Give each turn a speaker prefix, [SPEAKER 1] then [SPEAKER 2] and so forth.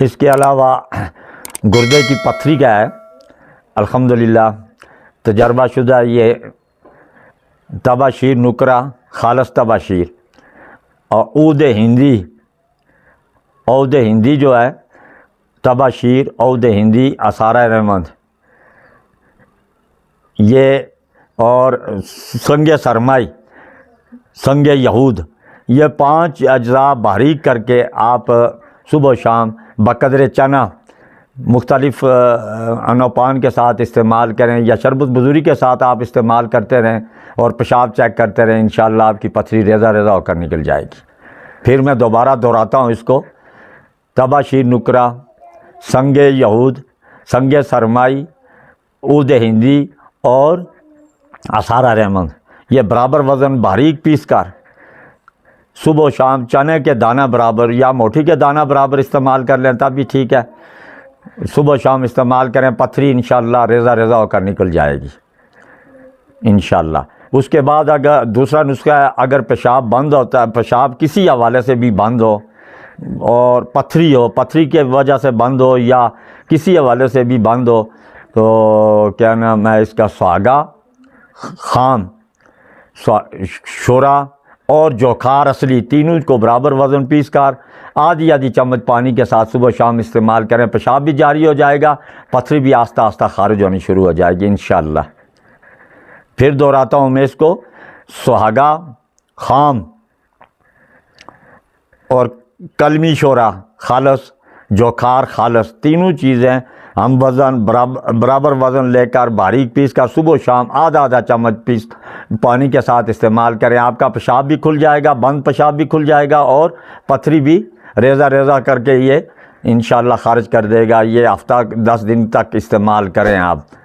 [SPEAKER 1] اس کے علاوہ گردے کی پتھری کا ہے، الحمدللہ تجربہ شدہ یہ تباشیر نکرہ خالص تباشیر، اور عود ہندی جو ہے تباشیر عود ہندی آثارِ رحمت، یہ اور سنگ سرمائی سنگ یہود، یہ 5 اجزاء باریک کر کے آپ صبح و شام بقدر چنا مختلف انوپان کے ساتھ استعمال کریں، یا شربت بزوری کے ساتھ آپ استعمال کرتے رہیں اور پیشاب چیک کرتے رہیں، انشاءاللہ آپ کی پتھری ریزہ ریزہ ہو کر نکل جائے گی۔ پھر میں دوبارہ دہراتا ہوں اس کو، تباشیر نکرہ، سنگ یہود، سنگ سرمائی، عود ہندی اور آثارِ رحمت، یہ برابر وزن باریک پیس کر صبح و شام چنے کے دانہ برابر یا موٹھی کے دانہ برابر استعمال کر لیں تب بھی ٹھیک ہے، صبح و شام استعمال کریں، پتھری انشاءاللہ ریزہ ریزہ ہو کر نکل جائے گی انشاءاللہ۔ اس کے بعد اگر دوسرا نسخہ ہے، اگر پیشاب بند ہوتا ہے، پیشاب کسی حوالے سے بھی بند ہو اور پتھری کے وجہ سے بند ہو یا کسی حوالے سے بھی بند ہو، تو کیا نام ہے اس کا، سہاگا، خام، شورا اور جوکھار اصلی، تینوں کو برابر وزن پیس کر آدھی چمچ پانی کے ساتھ صبح و شام استعمال کریں، پیشاب بھی جاری ہو جائے گا، پتھری بھی آہستہ آہستہ خارج ہونی شروع ہو جائے گی انشاءاللہ۔ پھر دہراتا ہوں میں اس کو، سہاگا، خام اور کلمی شورا خالص، جوکھار خالص، تینوں چیزیں ہم برابر وزن لے کر باریک پیس کر صبح و شام آدھا چمچ پیس پانی کے ساتھ استعمال کریں، آپ کا پیشاب بھی کھل جائے گا، بند پیشاب بھی کھل جائے گا اور پتھری بھی ریزہ ریزہ کر کے یہ انشاءاللہ خارج کر دے گا۔ یہ ہفتہ 10 دن تک استعمال کریں آپ۔